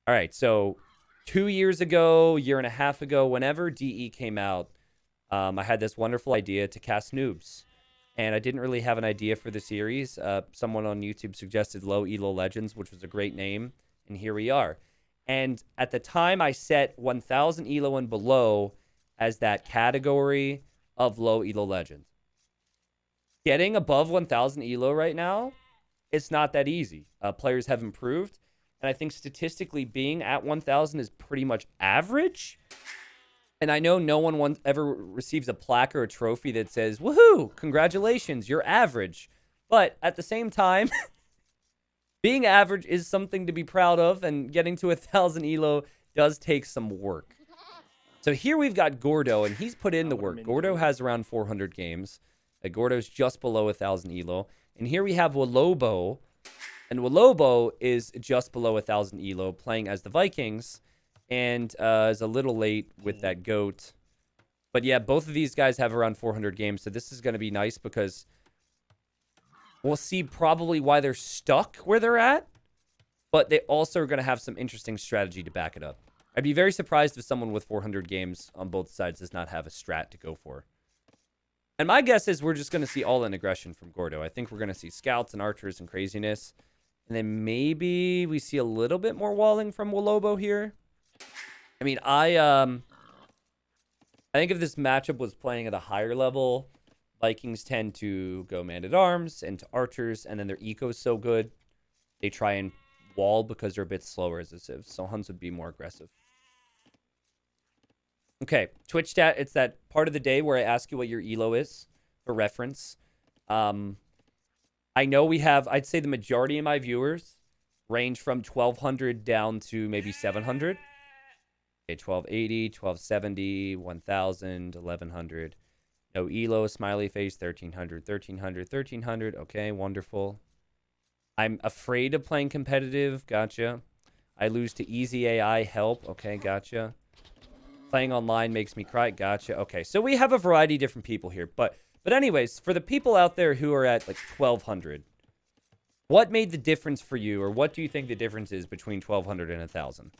All right, so 2 years ago, year and a half ago, whenever DE came out, I had this wonderful idea to cast noobs. And I didn't really have an idea for the series. Someone on YouTube suggested Low Elo Legends, which was a great name. And here we are. And at the time, I set 1000 Elo and below as that category of Low Elo Legends. Getting above 1000 Elo right now, it's not that easy. Players have improved. And I think statistically being at 1000 is pretty much average. And I know no one ever receives a plaque or a trophy that says, woohoo, congratulations, you're average. But at the same time, being average is something to be proud of, and getting to 1000 Elo does take some work. So here we've got Gordo, and he's put in the work. Gordo has around 400 games. Gordo's just below 1000 Elo. And here we have Wolobo, and Wolobo is just below 1000 Elo, playing as the Vikings. And is a little late with that goat. But yeah, both of these guys have around 400 games. So this is going to be nice because we'll see probably why they're stuck where they're at. But they also are going to have some interesting strategy to back it up. I'd be very surprised if someone with 400 games on both sides does not have a strat to go for. And my guess is we're just going to see all-in aggression from Gordo. I think we're going to see scouts and archers and craziness. And then maybe we see a little bit more walling from Wolobo here. I mean, I think if this matchup was playing at a higher level, Vikings tend to go man-at-arms and to archers, and then their eco is so good, they try and wall because they're a bit slower as a civ. So Huns would be more aggressive. Okay, Twitch chat, it's that part of the day where I ask you what your elo is for reference. I know we have, I'd say the majority of my viewers range from 1200 down to maybe 700. Okay, 1280, 1270, 1000, 1100. No elo, smiley face, 1300, 1300, 1300. Okay, wonderful. I'm afraid of playing competitive. Gotcha. I lose to easy AI. Help. Okay, gotcha. Playing online makes me cry. Gotcha. Okay, so we have a variety of different people here. But anyways, for the people out there who are at like 1200, what made the difference for you, or what do you think the difference is between 1200 and 1000?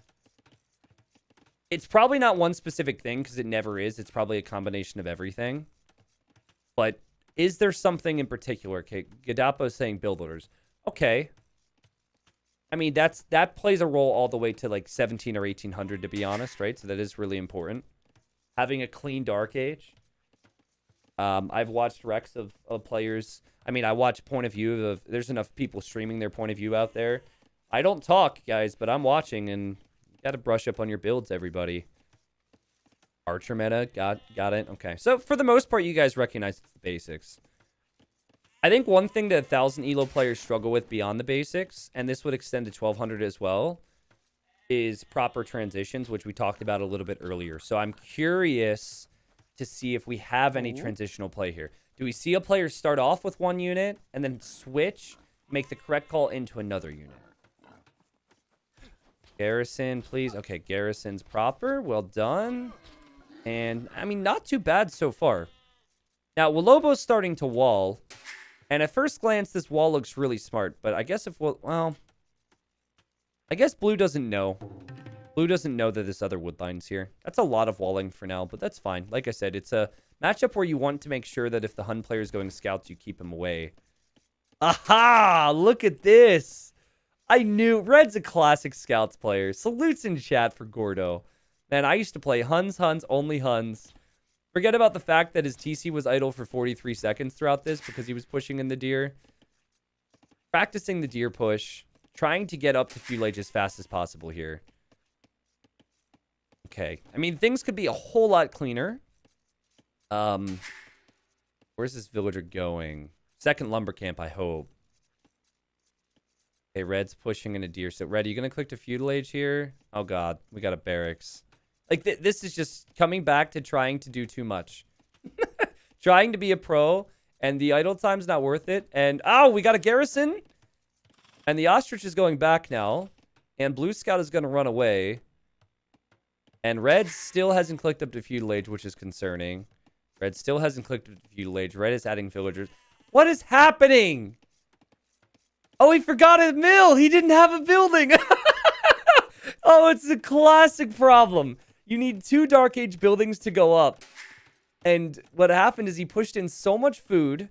It's probably not one specific thing, because it never is. It's probably a combination of everything. But is there something in particular? Okay, Gadapo is saying build orders. Okay. I mean, that plays a role all the way to like 17 or 1800, to be honest, right? So that is really important. Having a clean Dark Age. I've watched recs of players. I mean, I watch point of view of... There's enough people streaming their point of view out there. I don't talk, guys, but I'm watching, and... Got to brush up on your builds, everybody. Archer meta. Got it. Okay. So, for the most part, you guys recognize the basics. I think one thing that 1000 Elo players struggle with beyond the basics, and this would extend to 1200 as well, is proper transitions, which we talked about a little bit earlier. So, I'm curious to see if we have any transitional play here. Do we see a player start off with one unit and then switch, make the correct call into another unit? Garrison, please. Okay, Garrison's proper. Well done. And, I mean, not too bad so far. Now, Wolobo's starting to wall. And at first glance, this wall looks really smart. But I guess well, I guess Blue doesn't know. Blue doesn't know that this other wood line's here. That's a lot of walling for now, but that's fine. Like I said, it's a matchup where you want to make sure that if the Hun player is going scouts, you keep him away. Aha! Look at this! I knew Red's a classic scouts player. Salutes in chat for Gordo. Man, I used to play Huns, only Huns. Forget about the fact that his TC was idle for 43 seconds throughout this because he was pushing in the deer. Practicing the deer push. Trying to get up to feudal age as fast as possible here. Okay. I mean, things could be a whole lot cleaner. Where's this villager going? Second lumber camp, I hope. Okay, Red's pushing in a deer. So, Red, are you going to click to feudal age here? Oh, God. We got a barracks. Like, this is just coming back to trying to do too much. Trying to be a pro, and the idle time's not worth it. And, oh, we got a garrison. And the ostrich is going back now. And Blue Scout is going to run away. And Red still hasn't clicked up to feudal age, which is concerning. Red still hasn't clicked up to feudal age. Red is adding villagers. What is happening? Oh, he forgot a mill. He didn't have a building. Oh Oh, it's a classic problem. You need 2 Dark Age buildings to go up. And what happened is he pushed in so much food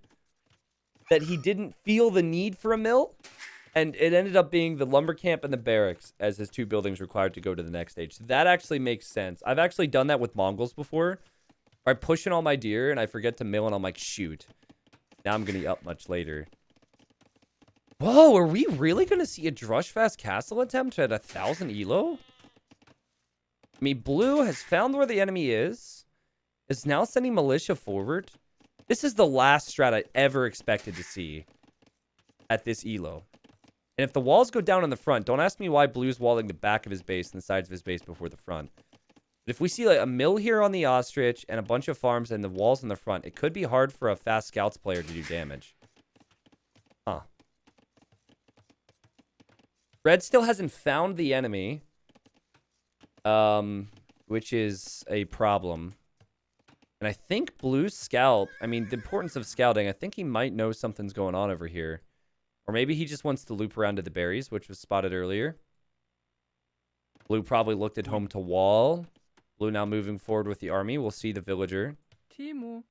that he didn't feel the need for a mill. And it ended up being the lumber camp and the barracks as his 2 buildings required to go to the next stage. So that actually makes sense. I've actually done that with Mongols before. I push in all my deer and I forget to mill and I'm like, shoot. Now I'm going to be up much later. Whoa, are we really going to see a Drushfast Castle attempt at 1,000 elo? I mean, blue has found where the enemy is now sending militia forward. This is the last strat I ever expected to see at this elo. And if the walls go down in the front, don't ask me why blue's walling the back of his base and the sides of his base before the front. But if we see like a mill here on the ostrich and a bunch of farms and the walls in the front, it could be hard for a fast scouts player to do damage. Huh. Red still hasn't found the enemy. Which is a problem. And I think blue's scout, I mean, the importance of scouting, I think he might know something's going on over here. Or maybe he just wants to loop around to the berries, which was spotted earlier. Blue probably looked at home to wall. Blue now moving forward with the army. We'll see the villager. Timu.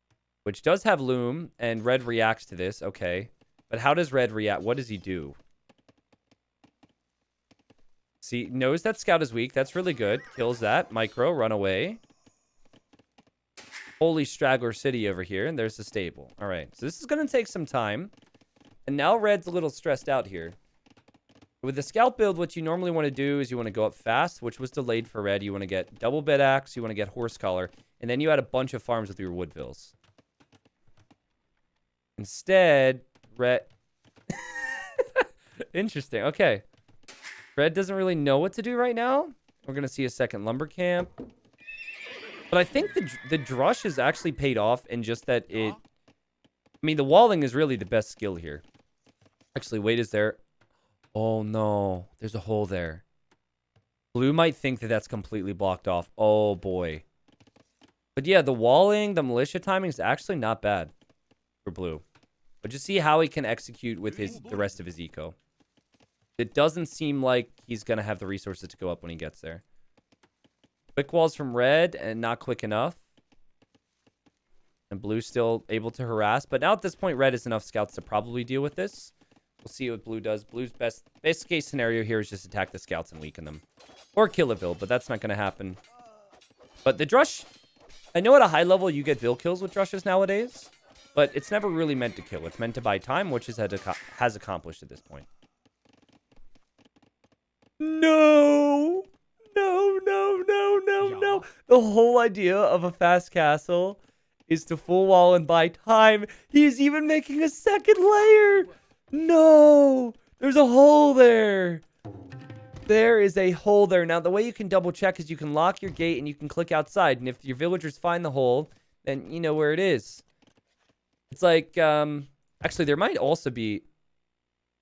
Which does have loom, and red reacts to this. Okay. But how does red react? What does he do? See, knows that scout is weak. That's really good. Kills that. Micro, run away. Holy straggler city over here, and there's the stable. All right, so this is going to take some time. And now red's a little stressed out here. With the scout build, what you normally want to do is you want to go up fast, which was delayed for red. You want to get double bed axe, you want to get horse collar, and then you add a bunch of farms with your woodvilles. Instead, red... Interesting, okay. Red doesn't really know what to do right now. We're going to see a second lumber camp. But I think the drush is actually paid off in just that it... I mean, the walling is really the best skill here. Actually, wait, is there... Oh, no. There's a hole there. Blue might think that that's completely blocked off. Oh, boy. But yeah, the walling, the militia timing is actually not bad for blue. But just see how he can execute with the rest of his eco. It doesn't seem like he's going to have the resources to go up when he gets there. Quick walls from red and not quick enough. And blue's still able to harass. But now at this point, red has enough scouts to probably deal with this. We'll see what blue does. Blue's best case scenario here is just attack the scouts and weaken them. Or kill a Vil, but that's not going to happen. But the drush... I know at a high level you get Vil kills with drushes nowadays. But it's never really meant to kill. It's meant to buy time, which has accomplished at this point. No! No, no, no, no, no. The whole idea of a fast castle is to full wall and buy time. He's even making a second layer. No! There's a hole there. There is a hole there. Now, the way you can double check is you can lock your gate and you can click outside. And if your villagers find the hole, then you know where it is. It's like, actually, there might also be...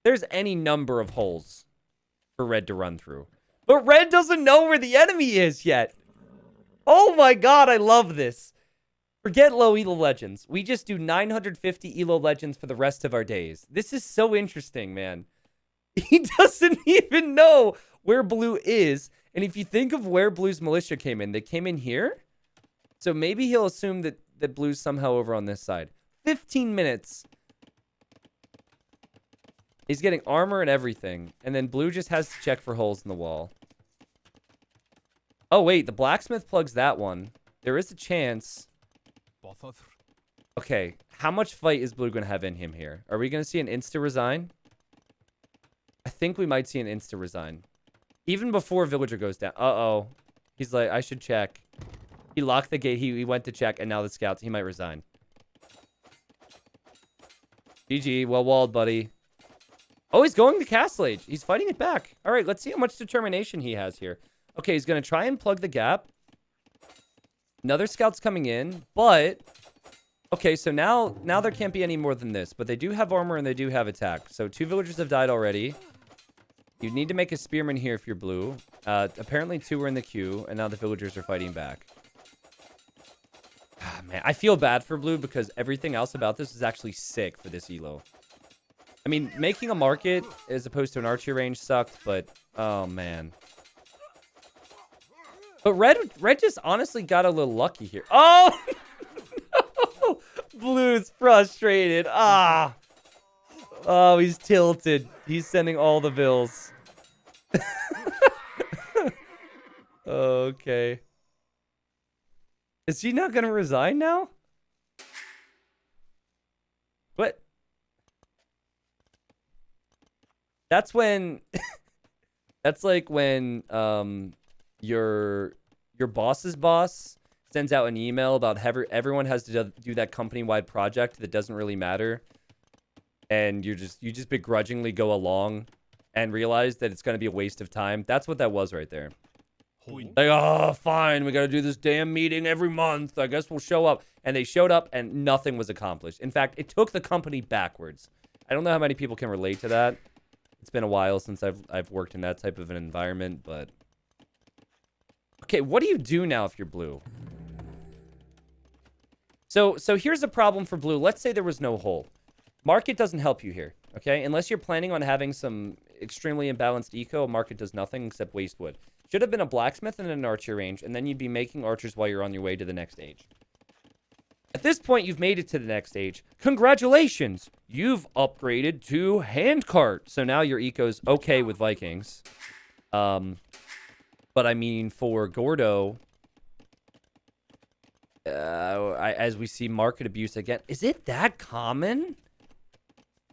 There's any number of holes for red to run through. But red doesn't know where the enemy is yet. Oh my god, I love this. Forget low elo legends. We just do 950 elo legends for the rest of our days. This is so interesting, man. He doesn't even know where blue is. And if you think of where blue's militia came in, they came in here. So maybe he'll assume that blue's somehow over on this side. 15 minutes. He's getting armor and everything. And then blue just has to check for holes in the wall. Oh, wait. The blacksmith plugs that one. There is a chance. Okay. How much fight is blue going to have in him here? Are we going to see an insta-resign? I think we might see an insta-resign. Even before villager goes down. Uh-oh. He's like, I should check. He locked the gate. He went to check. And now the scouts. He might resign. GG. Well walled, buddy. Oh, he's going to Castle Age. He's fighting it back. All right, let's see how much determination he has here. Okay, he's going to try and plug the gap. Another scout's coming in, but... Okay, so now there can't be any more than this. But they do have armor and they do have attack. So 2 villagers have died already. You need to make a spearman here if you're blue. Apparently 2 are in the queue, and now the villagers are fighting back. Ah, man, I feel bad for blue because everything else about this is actually sick for this elo. I mean, making a market as opposed to an archery range sucked, but... Oh, man. But red just honestly got a little lucky here. Oh! No! Blue's frustrated. Ah! Oh, he's tilted. He's sending all the bills. Okay. Is he not going to resign now? What? That's when... That's like when your boss's boss sends out an email about everyone has to do that company-wide project that doesn't really matter, and you just begrudgingly go along and realize that it's going to be a waste of time. That's what that was right there. Like, oh, fine, we got to do this damn meeting every month. I guess we'll show up. And they showed up, and nothing was accomplished. In fact, it took the company backwards. I don't know how many people can relate to that. It's been a while since I've worked in that type of an environment, but... Okay, what do you do now if you're blue? So here's a problem for blue. Let's say there was no hole. Market doesn't help you here, okay? Unless you're planning on having some extremely imbalanced eco, market does nothing except waste wood. Should have been a blacksmith and an archer range, and then you'd be making archers while you're on your way to the next stage. At this point, you've made it to the next stage. Congratulations! You've upgraded to handcart. So now your eco's okay with Vikings. But I mean, for Gordo, as we see market abuse again, is it that common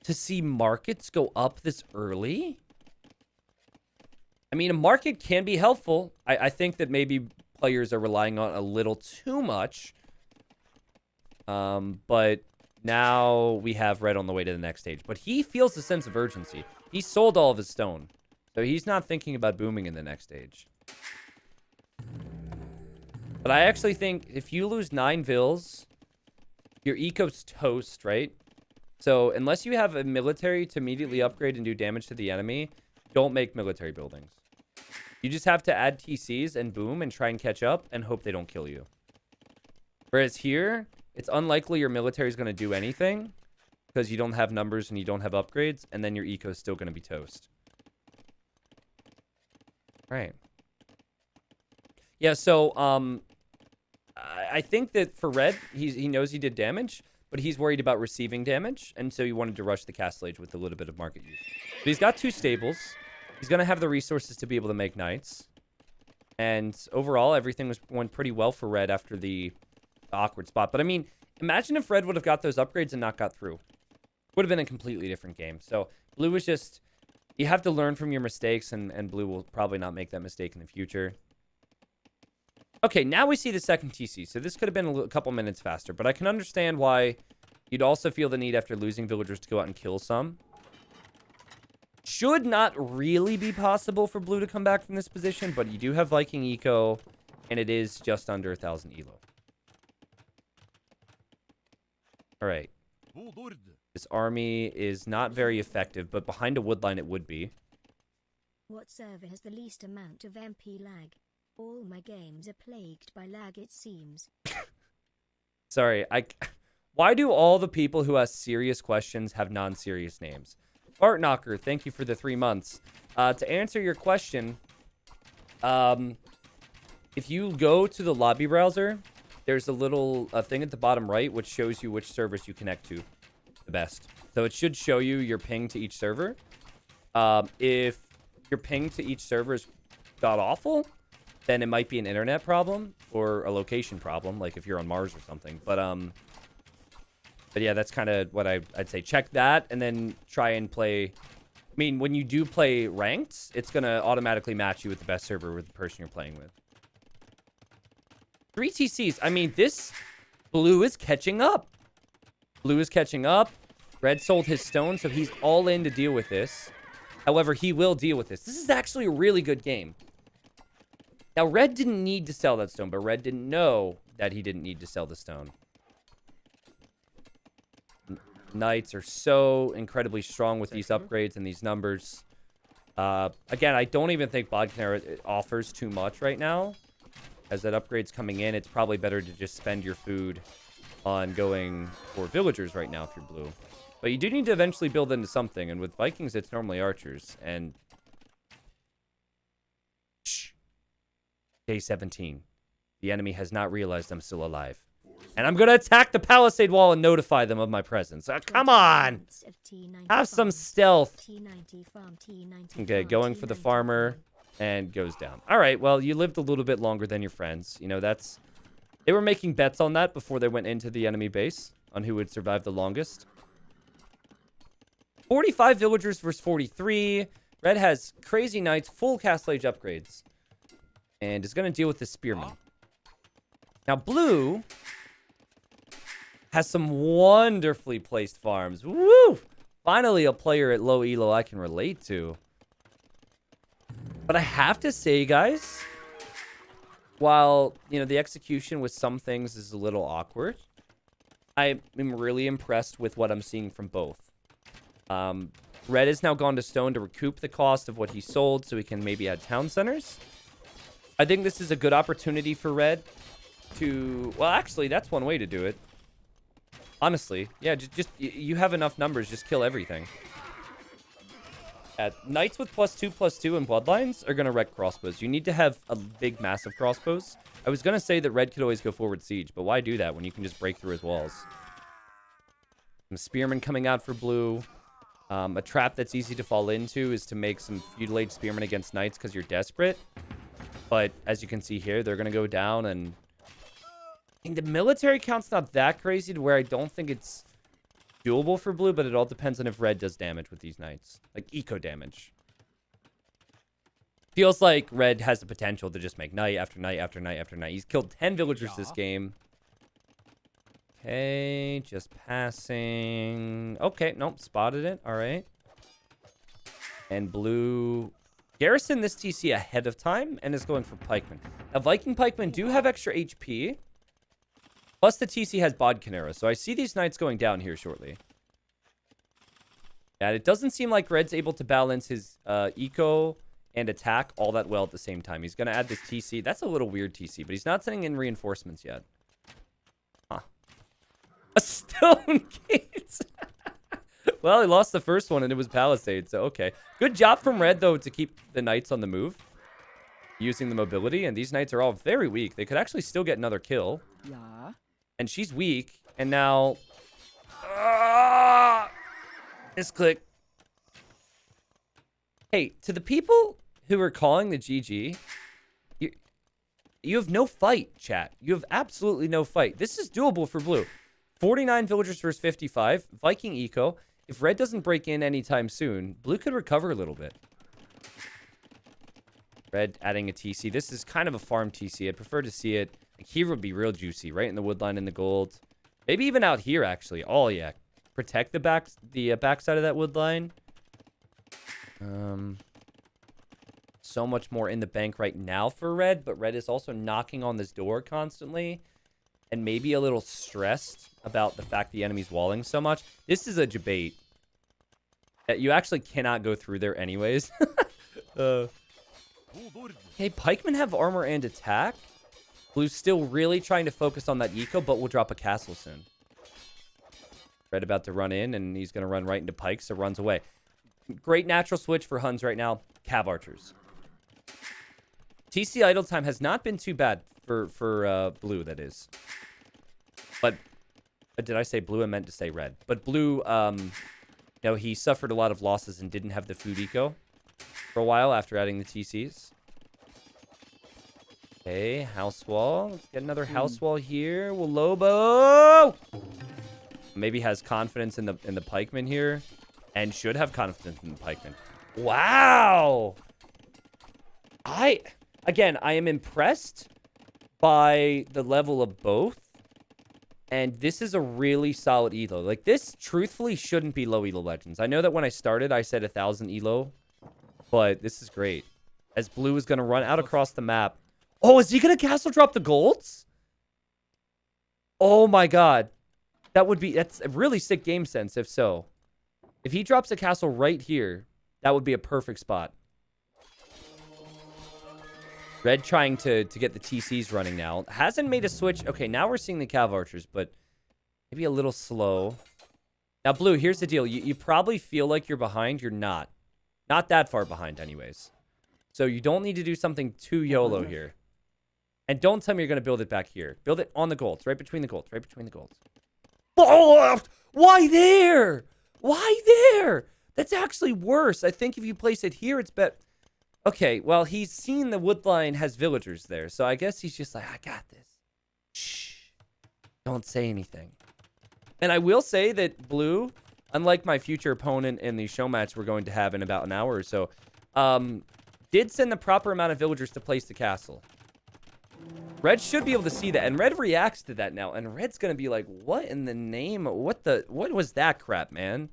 to see markets go up this early? I mean, a market can be helpful. I think that maybe players are relying on it a little too much. But now we have red on the way to the next stage. But he feels a sense of urgency. He sold all of his stone. So he's not thinking about booming in the next stage. But I actually think if you lose 9 vills, your eco's toast, right? So unless you have a military to immediately upgrade and do damage to the enemy, don't make military buildings. You just have to add TCs and boom and try and catch up and hope they don't kill you. Whereas here, it's unlikely your military is going to do anything because you don't have numbers and you don't have upgrades, and then your eco is still going to be toast. Right. Yeah, so I think that for red, he knows he did damage, but he's worried about receiving damage, and so he wanted to rush the castle age with a little bit of market use. But he's got 2 stables. He's going to have the resources to be able to make knights. And overall, everything went pretty well for red after the awkward spot. But I mean, imagine if red would have got those upgrades and not got through. Would have been a completely different game. So blue is just, you have to learn from your mistakes, and blue will probably not make that mistake in the future. Okay, now we see the second TC. So this could have been a couple minutes faster, but I can understand why you'd also feel the need after losing villagers to go out and kill some. Should not really be possible for blue to come back from this position, but you do have Viking eco, and it is just under 1,000 elo. All right. This army is not very effective, but behind a wood line it would be. What server has the least amount of MP lag? All my games are plagued by lag, it seems. Sorry, why do all the people who ask serious questions have non-serious names? Bart Knocker, thank you for the 3 months. To answer your question, if you go to the lobby browser, there's a little thing at the bottom right which shows you which servers you connect to the best. So it should show you your ping to each server. If your ping to each server is god-awful, then it might be an internet problem or a location problem, like if you're on Mars or something. But yeah, that's kind of what I'd say. Check that and then try and play. I mean, when you do play ranked, it's going to automatically match you with the best server with the person you're playing with. 3 TCs. I mean, this blue is catching up. Blue is catching up. Red sold his stone, so he's all in to deal with this. However, he will deal with this. This is actually a really good game. Now, red didn't need to sell that stone, but red didn't know that he didn't need to sell the stone. Knights are so incredibly strong with these upgrades and these numbers. Again, I don't even think Bodkner offers too much right now. As that upgrade's coming in, it's probably better to just spend your food on going for villagers right now if you're blue. But you do need to eventually build into something, and with Vikings, it's normally archers. And Day 17. The enemy has not realized I'm still alive. And I'm going to attack the palisade wall and notify them of my presence. Come on! Have some stealth. Okay, going for the farmer. And goes down. All right, well, you lived a little bit longer than your friends. You know, that's... They were making bets on that before they went into the enemy base. On who would survive the longest. 45 villagers versus 43. Red has crazy knights, full castle age upgrades. And is going to deal with the spearman. Now, blue has some wonderfully placed farms. Woo! Finally, a player at low elo I can relate to. But I have to say, guys, while, you know, the execution with some things is a little awkward, I am really impressed with what I'm seeing from both. Red has now gone to stone to recoup the cost of what he sold so he can maybe add town centers. I think this is a good opportunity for Red to... Well, actually, that's one way to do it. Honestly. Yeah, just you have enough numbers. Just kill everything. Knights with +2/+2 and bloodlines are going to wreck crossbows. You need to have a big, massive crossbows. I was going to say that Red could always go forward siege, but why do that when you can just break through his walls? Some spearmen coming out for blue. A trap that's easy to fall into is to make some feudal age spearmen against knights because you're desperate. But as you can see here, they're going to go down, and I think the military count's not that crazy to where I don't think it's doable for blue, but it all depends on if red does damage with these knights. Like eco damage. Feels like red has the potential to just make night after night after night after night. He's killed 10 villagers this game. Okay, just passing. Okay, nope, spotted it. All right. And blue garrison this TC ahead of time and is going for pikemen. Now, Viking pikemen do have extra HP. Plus, the TC has Bodkinera, so I see these knights going down here shortly. And it doesn't seem like Red's able to balance his eco and attack all that well at the same time. He's going to add this TC. That's a little weird TC, but he's not sending in reinforcements yet. Huh. A stone gate! Well, he lost the first one, and it was Palisade, so okay. Good job from Red, though, to keep the knights on the move. Using the mobility, and these knights are all very weak. They could actually still get another kill. Yeah. And she's weak, and now... misclick. Hey, to the people who are calling the GG, you have no fight, chat. You have absolutely no fight. This is doable for blue. 49 villagers versus 55. Viking eco. If red doesn't break in anytime soon, blue could recover a little bit. Red adding a TC. This is kind of a farm TC. I'd prefer to see it. Like, here would be real juicy, right in the woodline in the gold. Maybe even out here, actually. Oh, yeah. Protect the backside of that woodline. So much more in the bank right now for red, but red is also knocking on this door constantly. And maybe a little stressed about the fact the enemy's walling so much. This is a debate. You actually cannot go through there anyways. Hey, pikemen have armor and attack. Blue's still really trying to focus on that eco, but will drop a castle soon. Red about to run in, and he's going to run right into pikes, so runs away. Great natural switch for Huns right now. Cav archers. TC idle time has not been too bad for blue, that is. But did I say blue? I meant to say red. But blue, you know, he suffered a lot of losses and didn't have the food eco for a while after adding the TCs. Okay, house wall. Let's get another house wall here. Will Lobo maybe has confidence in the pikeman here, and should have confidence in the pikeman. Wow. I am impressed by the level of both, and this is a really solid elo. Like, this truthfully shouldn't be low elo legends. I know that when I started I said 1,000 elo, but this is great. As blue is going to run out across the map. Oh, is he going to castle drop the golds? Oh my god. That's a really sick game sense if so. If he drops a castle right here, that would be a perfect spot. Red trying to get the TCs running now. Hasn't made a switch. Okay, now we're seeing the cav archers, but maybe a little slow. Now, blue, here's the deal. You probably feel like you're behind. You're not. Not that far behind anyways. So you don't need to do something too YOLO here. And don't tell me you're going to build it back here. Build it on the golds, right between the golds, right between the golds. Oh, why there? Why there? That's actually worse. I think if you place it here, it's better. Okay, well, he's seen the wood line has villagers there, so I guess he's just like, I got this. Shh. Don't say anything. And I will say that blue, unlike my future opponent in the show match we're going to have in about an hour or so, did send the proper amount of villagers to place the castle. Red should be able to see that, and Red reacts to that now, and Red's gonna be like, what in the name? What was that crap, man?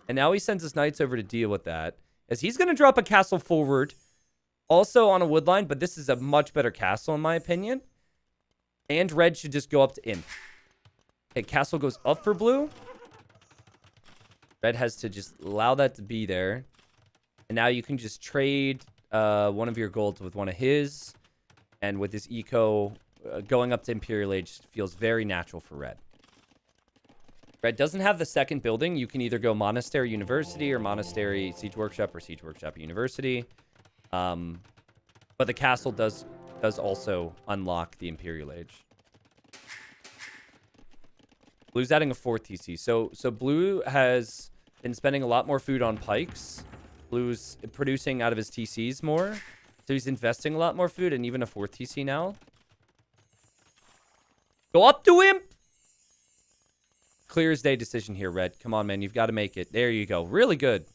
And now he sends his knights over to deal with that, as he's gonna drop a castle forward, also on a wood line, but this is a much better castle in my opinion. And Red should just go up to Imp. Okay, castle goes up for blue. Red has to just allow that to be there. And now you can just trade one of your golds with one of his. And with his eco, going up to Imperial Age feels very natural for Red. Red doesn't have the second building. You can either go Monastery University or Monastery Siege Workshop or Siege Workshop University. But the castle does also unlock the Imperial Age. Blue's adding a 4th TC. So Blue has been spending a lot more food on pikes. Blue's producing out of his TCs more. So he's investing a lot more food and even a 4th TC now. Go up to him. Clear as day decision here, Red. Come on, man. You've got to make it. There you go. Really good.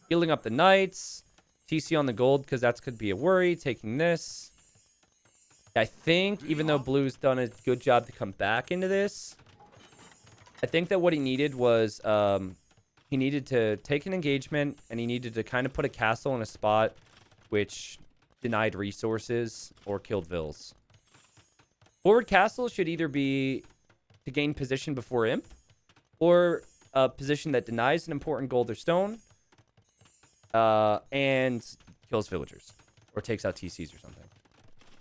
Healing up the knights. TC on the gold because that could be a worry. Taking this. I think even though Blue's done a good job to come back into this, I think that what he needed was he needed to take an engagement and he needed to kind of put a castle in a spot which denied resources or killed vills. Forward castle should either be to gain position before Imp or a position that denies an important gold or stone and kills villagers or takes out TCs or something.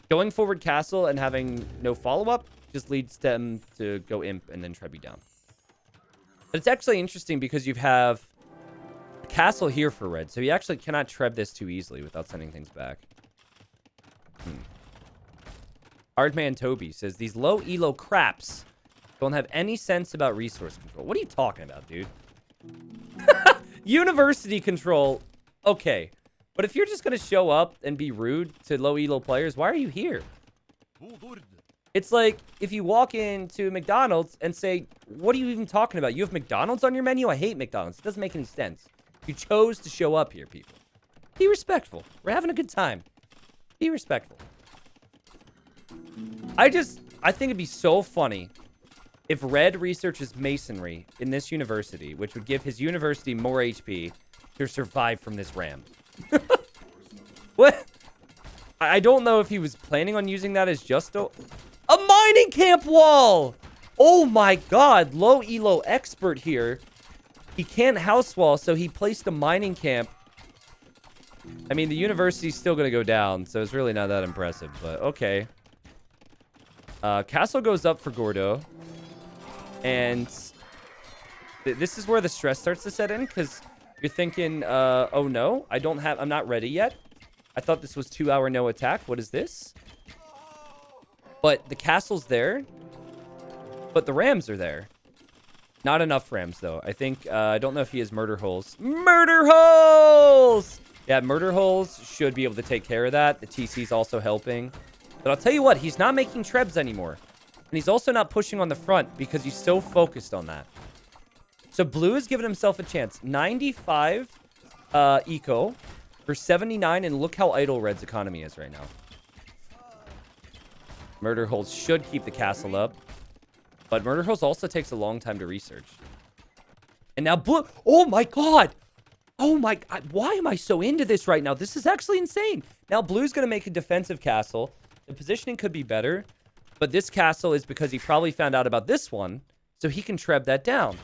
Going forward castle and having no follow-up just leads them to go Imp and then Trebby down. But it's actually interesting because you have a castle here for Red, so you actually cannot Treb this too easily without sending things back. Hardman Toby says, these low elo craps don't have any sense about resource control. What are you talking about, dude? University control, okay. But if you're just going to show up and be rude to low elo players, why are you here? It's like if you walk into McDonald's and say, what are you even talking about? You have McDonald's on your menu? I hate McDonald's. It doesn't make any sense. You chose to show up here, people. Be respectful. We're having a good time. Be respectful. I think it'd be so funny if Red researches masonry in this university, which would give his university more HP to survive from this ram. What? I don't know if he was planning on using that as just a mining camp wall. Oh my god, low elo expert here. He can't house wall, so he placed a mining camp. I mean, the university's still going to go down, so it's really not that impressive, but okay. Castle goes up for Gordo. And this is where the stress starts to set in, because you're thinking, oh no, I'm not ready yet. I thought this was 2-hour no attack. What is this? But the castle's there, but the rams are there. Not enough rams, though. I think, I don't know if he has murder holes. Murder holes! Yeah, murder holes should be able to take care of that. The TC's also helping. But I'll tell you what, he's not making trebs anymore. And he's also not pushing on the front because he's so focused on that. So Blue has given himself a chance. 95 eco for 79, and look how idle Red's economy is right now. Murder holes should keep the castle up. But murder holes also takes a long time to research. And now Blue... Oh my god! Oh my god, why am I so into this right now? This is actually insane. Now Blue's going to make a defensive castle. The positioning could be better. But this castle is because he probably found out about this one. So he can treb that down.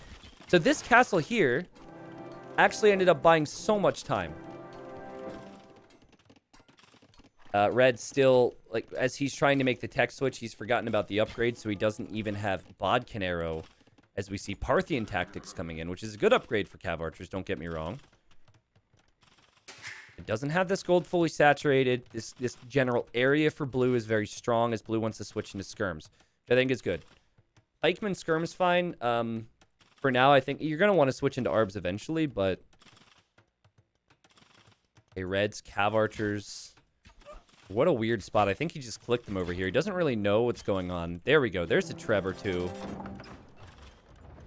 So this castle here actually ended up buying so much time. Red still, like, as he's trying to make the tech switch, he's forgotten about the upgrade. So he doesn't even have Bodkin Arrow as we see Parthian tactics coming in, which is a good upgrade for Cav Archers, don't get me wrong. It doesn't have this gold fully saturated. This general area for blue is very strong as blue wants to switch into skirms. I think is good. Pikeman skirm is fine. For now, I think you're going to want to switch into arbs eventually, but... Okay, reds, cav archers. What a weird spot. I think he just clicked them over here. He doesn't really know what's going on. There we go. There's a Treb or two.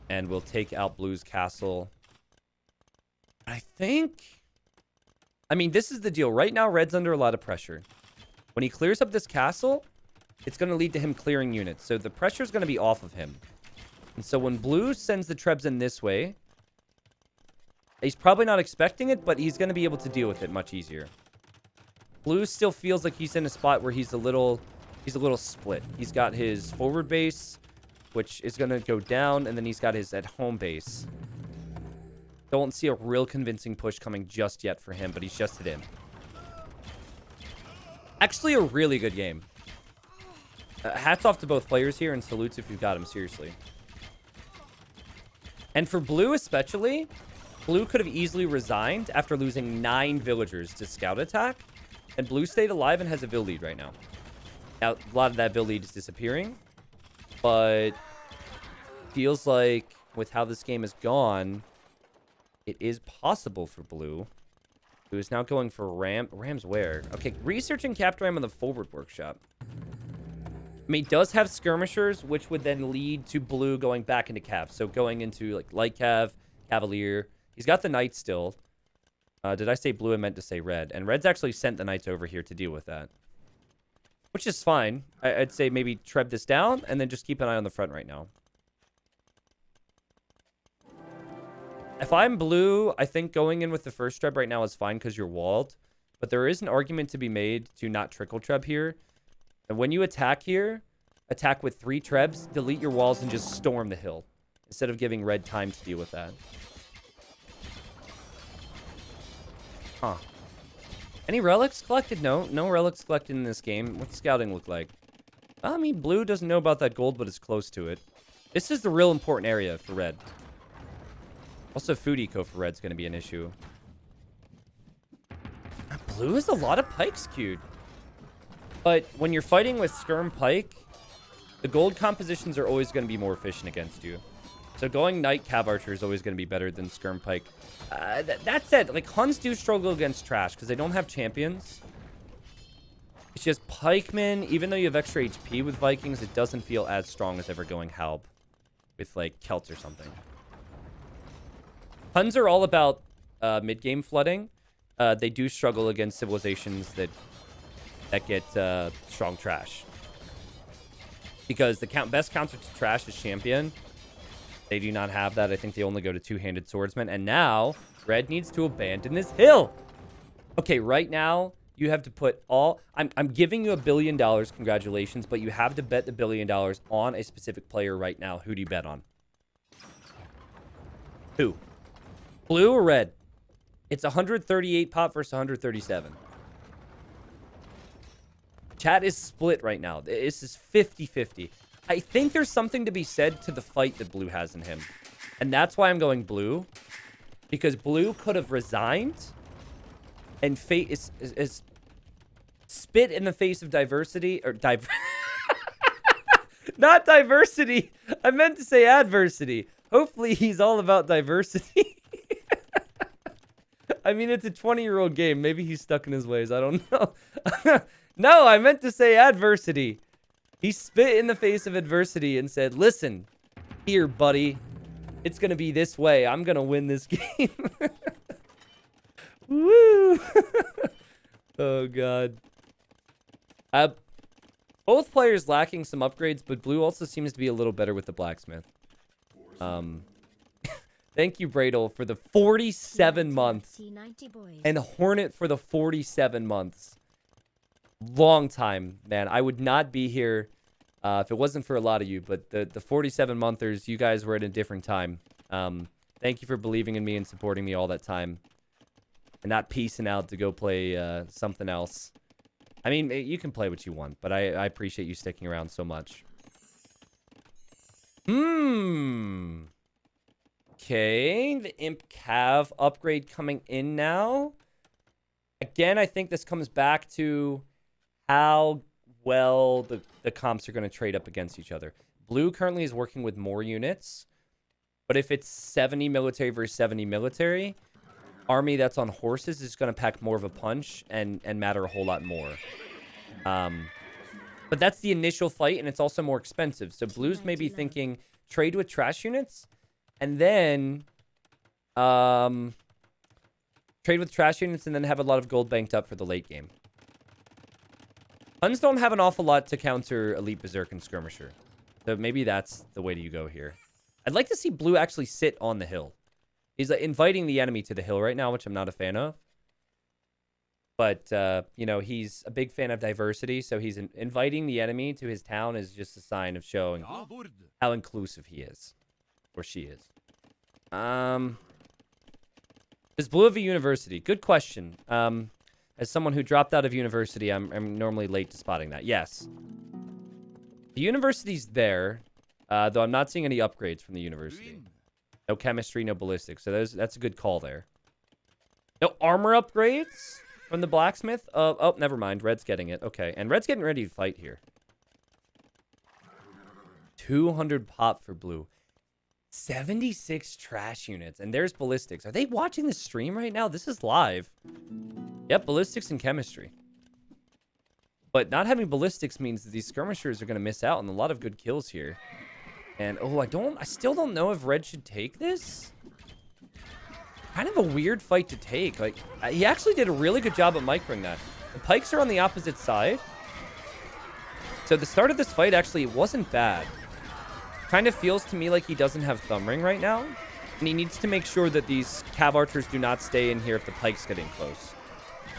And we'll take out blue's castle. I think... I mean, this is the deal. Right now, red's under a lot of pressure. When he clears up this castle, it's going to lead to him clearing units. So the pressure is going to be off of him. And so when blue sends the trebs in this way, he's probably not expecting it, but he's going to be able to deal with it much easier. Blue still feels like he's in a spot where he's a little split. He's got his forward base, which is going to go down, and then he's got his at-home base. Don't see a real convincing push coming just yet for him, but he's just hit in. Actually, a really good game. Hats off to both players here, and salutes if you've got him, seriously. And for blue especially, blue could have easily resigned after losing 9 villagers to scout attack, and blue stayed alive and has a vill lead right now. Now, a lot of that vill lead is disappearing, but feels like with how this game has gone... It is possible for blue, who is now going for ram. Rams where? Okay, researching Captain Ram on the forward workshop. I mean, he does have skirmishers, which would then lead to blue going back into cav. So going into like light cav, cavalier. He's got the knights still. Did I say blue? I meant to say red. And red's actually sent the knights over here to deal with that, which is fine. I'd say maybe treb this down and then just keep an eye on the front right now. If I'm blue, I think going in with the first treb right now is fine because you're walled. But there is an argument to be made to not trickle treb here. And when you attack here, attack with 3 trebs, delete your walls, and just storm the hill. Instead of giving red time to deal with that. Huh. Any relics collected? No. No relics collected in this game. What's scouting look like? I mean, blue doesn't know about that gold, but it's close to it. This is the real important area for red. Also, food eco for red's going to be an issue. Blue has a lot of pikes queued. But when you're fighting with skirm pike, the gold compositions are always going to be more efficient against you. So going knight cav archer is always going to be better than skirm pike. That said, like Huns do struggle against trash because they don't have champions. It's just pikemen, even though you have extra HP with Vikings, it doesn't feel as strong as ever going halb with like Celts or something. Huns are all about mid-game flooding. They do struggle against civilizations that get strong trash. Because the best counter to trash is champion. They do not have that. I think they only go to two-handed swordsman. And now, red needs to abandon this hill. Okay, right now, you have to put all... I'm giving you $1 billion, congratulations, but you have to bet the $1 billion on a specific player right now. Who do you bet on? Who? Blue or red? It's 138 pop versus 137. Chat is split right now. This is 50-50. I think there's something to be said to the fight that blue has in him. And that's why I'm going blue. Because blue could have resigned. And fate is spit in the face of diversity. Or not diversity. I meant to say adversity. Hopefully he's all about diversity. I mean, it's a 20-year-old game. Maybe he's stuck in his ways. I don't know. No, I meant to say adversity. He spit in the face of adversity and said, listen, here, buddy. It's going to be this way. I'm going to win this game. Woo! Oh, God. Both players lacking some upgrades, but blue also seems to be a little better with the blacksmith. Thank you, Bradle, for the 47 months. And Hornet for the 47 months. Long time, man. I would not be here if it wasn't for a lot of you. But the 47-monthers, you guys were at a different time. Thank you for believing in me and supporting me all that time. And not piecing out to go play something else. I mean, you can play what you want. But I appreciate you sticking around so much. Okay, the Imp Cav upgrade coming in now. Again, I think this comes back to how well the comps are going to trade up against each other. Blue currently is working with more units, but if it's 70 military versus 70 military, army that's on horses is going to pack more of a punch and matter a whole lot more. But that's the initial fight, and it's also more expensive. So blues may be thinking trade with trash units, and then trade with trash units, and then have a lot of gold banked up for the late game. Huns don't have an awful lot to counter Elite Berserk and Skirmisher. So maybe that's the way you go here. I'd like to see blue actually sit on the hill. He's inviting the enemy to the hill right now, which I'm not a fan of. But, you know, he's a big fan of diversity, so he's inviting the enemy to his town is just a sign of showing how inclusive he is. Or she is. Is blue of a university? Good question. As someone who dropped out of university, I'm normally late to spotting that. Yes. The university's there, though I'm not seeing any upgrades from the university. No chemistry, no ballistics. So that's a good call there. No armor upgrades from the blacksmith? Oh, never mind. Red's getting it. Okay. And Red's getting ready to fight here. 200 pop for blue. 76 trash units. And there's ballistics. Are they watching the stream right now? This is live. Yep, ballistics and chemistry. But not having ballistics means that these skirmishers are going to miss out on a lot of good kills here. And, oh, I still don't know if Red should take this. Kind of a weird fight to take. Like, he actually did a really good job at microing that. The pikes are on the opposite side. So the start of this fight actually wasn't bad. Kind of feels to me like he doesn't have thumb ring right now. And he needs to make sure that these cav archers do not stay in here if the pike's getting close.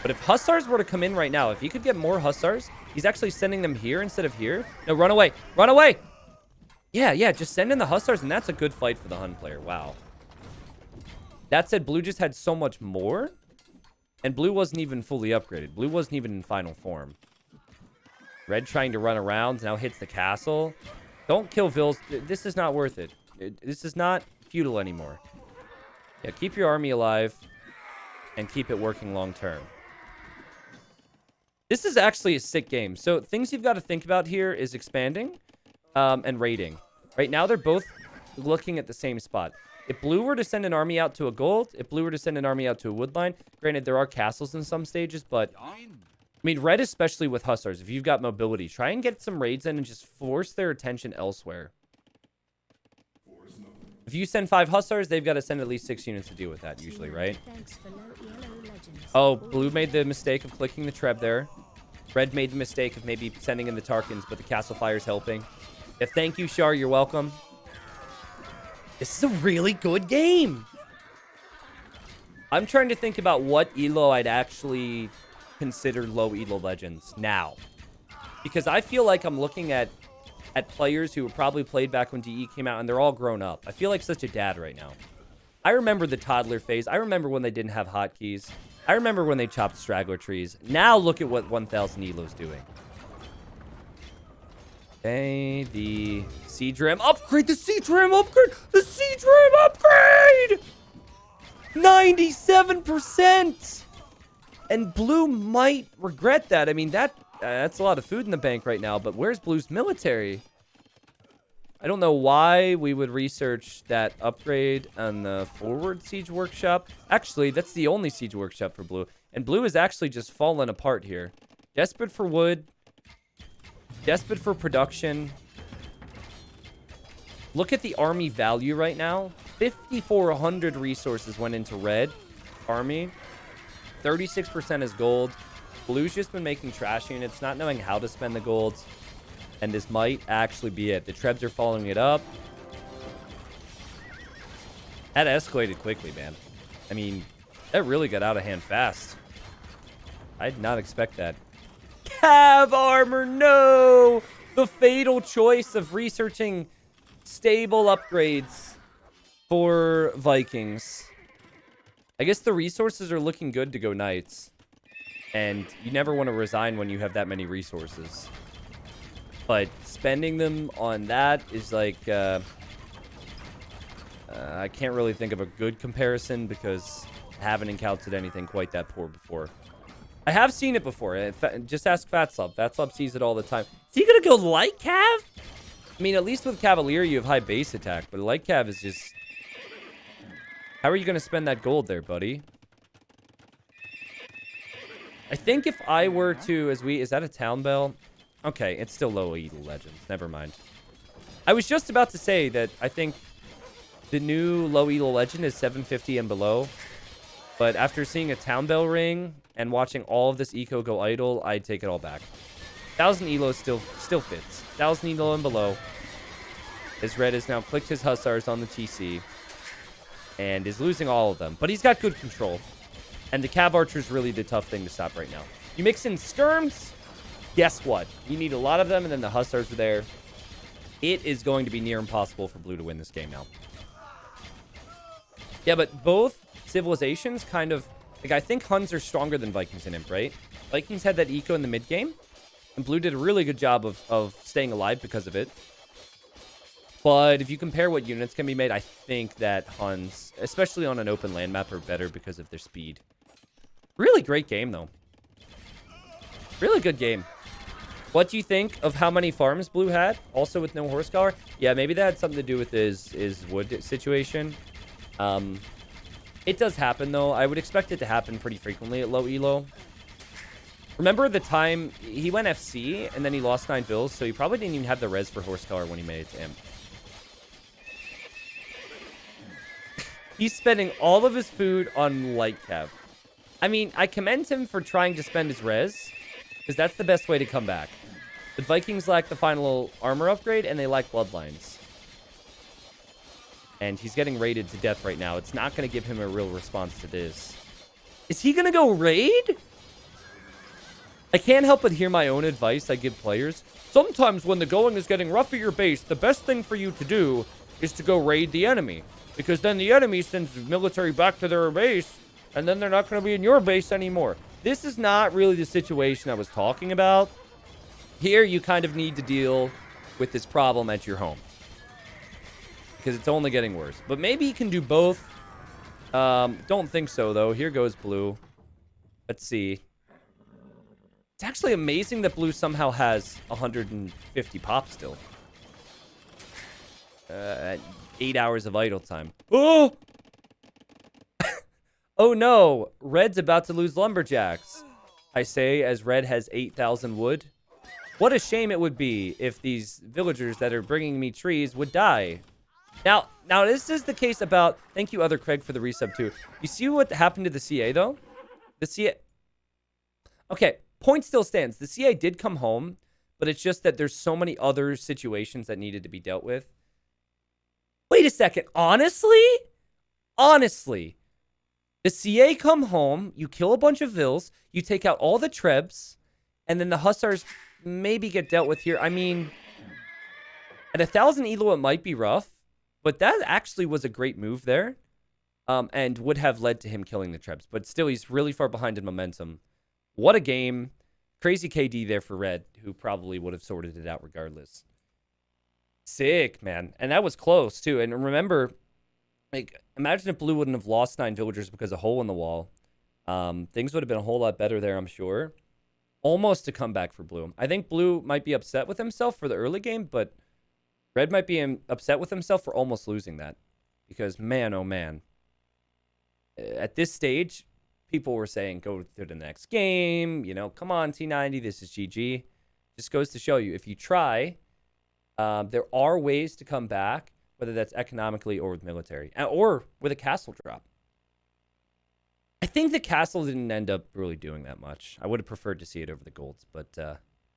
But if hussars were to come in right now, if he could get more hussars, he's actually sending them here instead of here. No, run away. Run away. Yeah, just send in the hussars, and that's a good fight for the Hun player. Wow. That said, blue just had so much more, and blue wasn't even fully upgraded. Blue wasn't even in final form. Red trying to run around, now hits the castle. Don't kill Vils. This is not worth it. This is not feudal anymore. Yeah, keep your army alive, and keep it working long term. This is actually a sick game. So things you've got to think about here is expanding and raiding. Right now, they're both looking at the same spot. If blue were to send an army out to a gold, if blue were to send an army out to a woodline, granted, there are castles in some stages, but I mean, red, especially with hussars, if you've got mobility, try and get some raids in and just force their attention elsewhere. If you send 5 hussars, they've got to send at least 6 units to deal with that, usually, right? Oh, blue made the mistake of clicking the treb there. Red made the mistake of maybe sending in the Tarkans, but the castle fire's helping. Yeah, thank you, Shar. You're welcome. This is a really good game. I'm trying to think about what elo I'd actually consider low elo legends now. Because I feel like I'm looking at players who were probably played back when DE came out, and they're all grown up. I feel like such a dad right now. I remember the toddler phase. I remember when they didn't have hotkeys. I remember when they chopped straggler trees. Now look at what 1000 elo's doing. Okay, the siege ram upgrade. The siege ram upgrade. The siege ram upgrade. 97%. And blue might regret that. I mean, that's a lot of food in the bank right now. But where's blue's military? I don't know why we would research that upgrade on the forward siege workshop. Actually, that's the only siege workshop for blue. And blue is actually just falling apart here. Desperate for wood. Desperate for production. Look at the army value right now. 5,400 resources went into red army. 36% is gold. Blue's just been making trash units, not knowing how to spend the golds. And this might actually be it. The trebs are following it up. That escalated quickly, man. I mean, that really got out of hand fast. I did not expect that. Cav armor, no! The fatal choice of researching stable upgrades for Vikings. I guess the resources are looking good to go knights. And you never want to resign when you have that many resources. But spending them on that is like... I can't really think of a good comparison because I haven't encountered anything quite that poor before. I have seen it before. Just ask Fatslub. Fatslub sees it all the time. Is he gonna go light cav? I mean, at least with Cavalier, you have high base attack, but light cav is just... How are you gonna spend that gold there, buddy? I think if I were to, is that a town bell? Okay, it's still low Eagle Legends. Never mind. I was just about to say that I think the new low Eagle Legend is 750 and below. But after seeing a town bell ring and watching all of this eco go idle, I'd take it all back. 1000 elo still fits. 1000 elo and below. As Red has now clicked his Hussars on the TC and is losing all of them. But he's got good control. And the Cav Archer is really the tough thing to stop right now. You mix in Skirms, guess what? You need a lot of them, and then the Hussars are there. It is going to be near impossible for Blue to win this game now. Yeah, but both civilizations kind of... Like, I think Huns are stronger than Vikings and Imp, right? Vikings had that eco in the mid game, and Blue did a really good job of staying alive because of it. But if you compare what units can be made, I think that Huns, especially on an open land map, are better because of their speed. Really great game, though. Really good game. What do you think of how many farms Blue had? Also with no horse collar? Yeah, maybe that had something to do with his wood situation. It does happen, though. I would expect it to happen pretty frequently at low elo. Remember the time he went FC, and then he lost 9 bills, so he probably didn't even have the res for horse collar when he made it to Imp. He's spending all of his food on light cav. I mean, I commend him for trying to spend his res, because that's the best way to come back. The Vikings lack the final armor upgrade, and they lack bloodlines. And he's getting raided to death right now. It's not going to give him a real response to this. Is he going to go raid? I can't help but hear my own advice I give players. Sometimes when the going is getting rough at your base, the best thing for you to do is to go raid the enemy. Because then the enemy sends the military back to their base, and then they're not going to be in your base anymore. This is not really the situation I was talking about. Here, you kind of need to deal with this problem at your home. Because it's only getting worse. But maybe he can do both. Don't think so, though. Here goes Blue. Let's see. It's actually amazing that Blue somehow has 150 pop still. 8 hours of idle time. Oh! Oh no! Red's about to lose Lumberjacks. I say as Red has 8,000 wood. What a shame it would be if these villagers that are bringing me trees would die. Now this is the case about... Thank you, Other Craig, for the resub, too. You see what happened to the CA, though? The CA... Okay, point still stands. The CA did come home, but it's just that there's so many other situations that needed to be dealt with. Wait a second. Honestly? Honestly. The CA come home, you kill a bunch of Vils, you take out all the Trebs, and then the Hussars maybe get dealt with here. I mean, at 1,000 elo, it might be rough, but that actually was a great move there, and would have led to him killing the Trebs. But still, he's really far behind in momentum. What a game. Crazy KD there for Red, who probably would have sorted it out regardless. Sick, man. And that was close, too. And remember, like, imagine if Blue wouldn't have lost 9 villagers because of a hole in the wall. Things would have been a whole lot better there, I'm sure. Almost a comeback for Blue. I think Blue might be upset with himself for the early game, but Red might be upset with himself for almost losing that. Because, man, oh, man. At this stage, people were saying, go to the next game. You know, come on, T90, this is GG. Just goes to show you, if you try, there are ways to come back, whether that's economically or with military, or with a castle drop. I think the castle didn't end up really doing that much. I would have preferred to see it over the golds, but